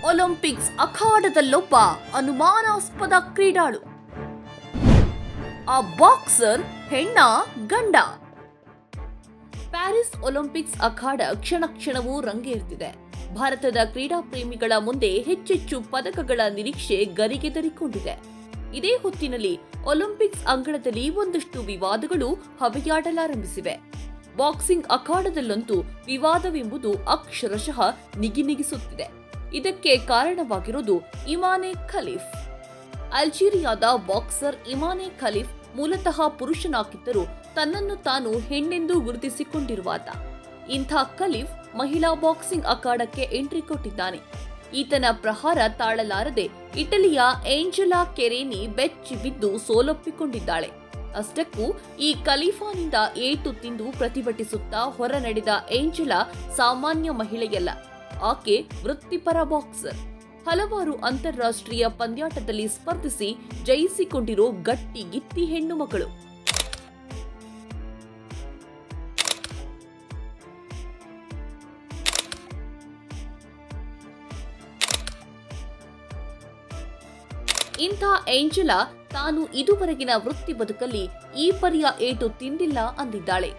Olympics ಅಖಾಡದಲ್ಲೊಬ್ಬ ಅನುಮಾನಾಸ್ಪದ ಕ್ರೀಡಾಳು. ಆ boxer ಹೆಣ್ಣ ಗಂಡ? ಪ್ಯಾರಿಸ್ ಒಲಿಂಪಿಕ್ಸ್ ಅಖಾಡ ಕ್ಷಣ ಕ್ಷಣವೂ ರಂಗೇರ್ತಿದೆ. ಭಾರತದ ಕ್ರೀಡಾ ಪ್ರೇಮಿಗಳ ಮುಂದೆ ಹೆಚ್ಚೆಚ್ಚು ಪದಕಗಳ ನಿರೀಕ್ಷೆ ಗರಿಗೆದರಿಕೊಂಡಿದೆ. ಇದೇ ಹೊತ್ತಿನಲ್ಲಿ ಒಲಿಂಪಿಕ್ಸ್ ಅಂಗಳದಲ್ಲಿ ಒಂದಷ್ಟು ವಿವಾದಗಳು ಹವೆಯಾಡಲಾರಂಭಿಸಿವೆ. ಬಾಕ್ಸಿಂಗ್ ಅಖಾಡದಲ್ಲಂತೂ ವಿವಾದವೆಂಬುದು ಅಕ್ಷರಶಃ ನಿಗಿನಿಗಿಸುತ್ತಿದೆ. ಇದಕ್ಕೆ ಕಾರಣವಾಗಿರುವುದು ಇಮಾನೆ ಖಲೀಫ್. ಅಲ್ಜೀರಿಯಾದ ಬಾಕ್ಸರ್ ಇಮಾನೆ ಖಲೀಫ್ ಮೂಲತಃ ಪುರುಷನಾಗಿದ್ದರೂ ತನ್ನನ್ನು ತಾನು ಹೆಣ್ಣೆಂದು ಗುರುತಿಸಿಕೊಂಡಿರುವಾತ. ಇಂಥ ಖಲೀಫ್ ಮಹಿಳಾ ಬಾಕ್ಸಿಂಗ್ ಅಖಾಡಕ್ಕೆ ಎಂಟ್ರಿ ಕೊಟ್ಟಿದ್ದಾನೆ. ಈತನ ಪ್ರಹಾರ ತಾಳಲಾರದೆ ಇಟಲಿಯ ಏಂಜೆಲಾ ಕೆರೆನಿ ಬೆಚ್ಚಿ ಬಿದ್ದು ಸೋಲೊಪ್ಪಿಕೊಂಡಿದ್ದಾಳೆ. ಅಷ್ಟಕ್ಕೂ ಈ ಖಲೀಫಾನಿಂದ ಏಟು ತಿಂದು ಪ್ರತಿಭಟಿಸುತ್ತಾ ಹೊರ ನಡೆದ ಏಂಜೆಲಾ ಸಾಮಾನ್ಯ ಮಹಿಳೆಯಲ್ಲ. ಆಕೆ ವೃತ್ತಿಪರ ಬಾಕ್ಸರ್. ಹಲವಾರು ಅಂತಾರಾಷ್ಟ್ರೀಯ ಪಂದ್ಯಾಟದಲ್ಲಿ ಸ್ಪರ್ಧಿಸಿ ಜಯಿಸಿಕೊಂಡಿರೋ ಗಟ್ಟಿ ಗಿತ್ತಿ ಹೆಣ್ಣು ಮಗಳು. ಇಂಥ ಏಂಜೆಲಾ ತಾನು ಇದುವರೆಗಿನ ವೃತ್ತಿ ಬದುಕಲ್ಲಿ ಈ ಪರಿಯ ಏಟು ತಿಂದಿಲ್ಲ ಅಂದಿದ್ದಾಳೆ.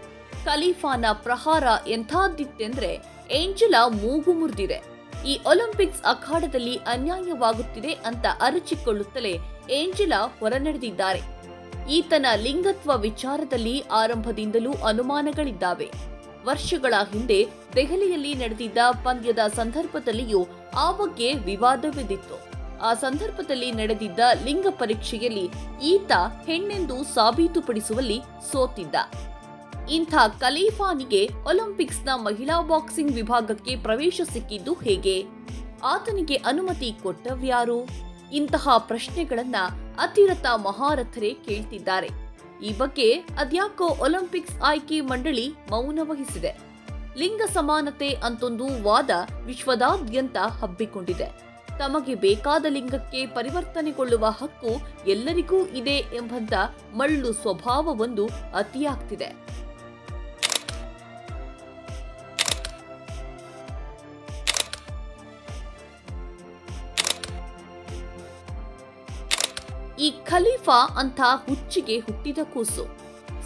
ಖಲೀಫಾನ ಪ್ರಹಾರ ಎಂಥದ್ದಿತ್ತೆಂದ್ರೆ ಏಂಜೆಲಾ ಮೂಗು ಮುರಿದಿದೆ. ಈ ಒಲಿಂಪಿಕ್ಸ್ ಅಖಾಡದಲ್ಲಿ ಅನ್ಯಾಯವಾಗುತ್ತಿದೆ ಅಂತ ಅರಚಿಕೊಳ್ಳುತ್ತಲೇ ಏಂಜೆಲಾ ಹೊರನಡೆದಿದ್ದಾರೆ. ಈತನ ಲಿಂಗತ್ವ ವಿಚಾರದಲ್ಲಿ ಆರಂಭದಿಂದಲೂ ಅನುಮಾನಗಳಿದ್ದಾವೆ. ವರ್ಷಗಳ ಹಿಂದೆ ದೆಹಲಿಯಲ್ಲಿ ನಡೆದಿದ್ದ ಪಂದ್ಯದ ಸಂದರ್ಭದಲ್ಲಿಯೂ ಆ ಬಗ್ಗೆ ವಿವಾದವಿದ್ದಿತ್ತು. ಆ ಸಂದರ್ಭದಲ್ಲಿ ನಡೆದಿದ್ದ ಲಿಂಗ ಪರೀಕ್ಷೆಯಲ್ಲಿ ಈತ ಹೆಣ್ಣೆಂದು ಸಾಬೀತುಪಡಿಸುವಲ್ಲಿ ಸೋತಿದ್ದ. ಇಂಥ ಖಲೀಫಾನಿಗೆ ಒಲಿಂಪಿಕ್ಸ್ನ ಮಹಿಳಾ ಬಾಕ್ಸಿಂಗ್ ವಿಭಾಗಕ್ಕೆ ಪ್ರವೇಶ ಸಿಕ್ಕಿದ್ದು ಹೇಗೆ? ಆತನಿಗೆ ಅನುಮತಿ ಕೊಟ್ಟವ್ಯಾರು? ಇಂತಹ ಪ್ರಶ್ನೆಗಳನ್ನ ಅತಿರಥ ಮಹಾರಥರೇ ಕೇಳ್ತಿದ್ದಾರೆ. ಈ ಬಗ್ಗೆ ಅದ್ಯಾಕೋ ಒಲಿಂಪಿಕ್ಸ್ ಆಯ್ಕೆ ಮಂಡಳಿ ಮೌನ ವಹಿಸಿದೆ. ಲಿಂಗ ಸಮಾನತೆ ಅಂತೊಂದು ವಾದ ವಿಶ್ವದಾದ್ಯಂತ ಹಬ್ಬಿಕೊಂಡಿದೆ. ತಮಗೆ ಬೇಕಾದ ಲಿಂಗಕ್ಕೆ ಪರಿವರ್ತನೆಗೊಳ್ಳುವ ಹಕ್ಕು ಎಲ್ಲರಿಗೂ ಇದೆ ಎಂಬಂತ ಮಳ್ಳು ಸ್ವಭಾವವೊಂದು ಅತಿಯಾಗ್ತಿದೆ. ಈ ಖಲೀಫಾ ಅಂತ ಹುಚ್ಚಿಗೆ ಹುಟ್ಟಿದ ಕೂಸು.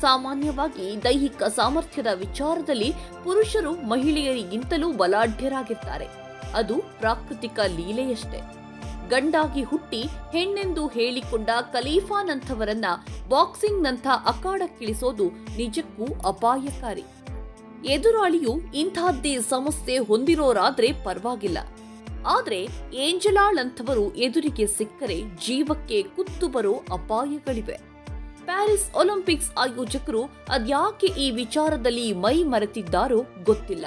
ಸಾಮಾನ್ಯವಾಗಿ ದೈಹಿಕ ಸಾಮರ್ಥ್ಯದ ವಿಚಾರದಲ್ಲಿ ಪುರುಷರು ಮಹಿಳೆಯರಿಗಿಂತಲೂ ಬಲಾಢ್ಯರಾಗಿರ್ತಾರೆ. ಅದು ಪ್ರಾಕೃತಿಕ ಲೀಲೆಯಷ್ಟೇ. ಗಂಡಾಗಿ ಹುಟ್ಟಿ ಹೆಣ್ಣೆಂದು ಹೇಳಿಕೊಂಡ ಖಲೀಫಾನಂಥವರನ್ನ ಬಾಕ್ಸಿಂಗ್ನಂಥ ಅಖಾಡಕ್ಕಿಳಿಸೋದು ನಿಜಕ್ಕೂ ಅಪಾಯಕಾರಿ. ಎದುರಾಳಿಯು ಇಂತಹದ್ದೇ ಸಮಸ್ಯೆ ಹೊಂದಿರೋರಾದ್ರೆ ಪರವಾಗಿಲ್ಲ. ಆದ್ರೆ ಏಂಜೆಲಾಳಂಥವರು ಎದುರಿಗೆ ಸಿಕ್ಕರೆ ಜೀವಕ್ಕೆ ಕುತ್ತು ಬರೋ ಅಪಾಯಗಳಿವೆ. ಪ್ಯಾರಿಸ್ ಒಲಿಂಪಿಕ್ಸ್ ಆಯೋಜಕರು ಅದ್ಯಾಕೆ ಈ ವಿಚಾರದಲ್ಲಿ ಮೈ ಮರೆತಿದ್ದಾರೋ ಗೊತ್ತಿಲ್ಲ.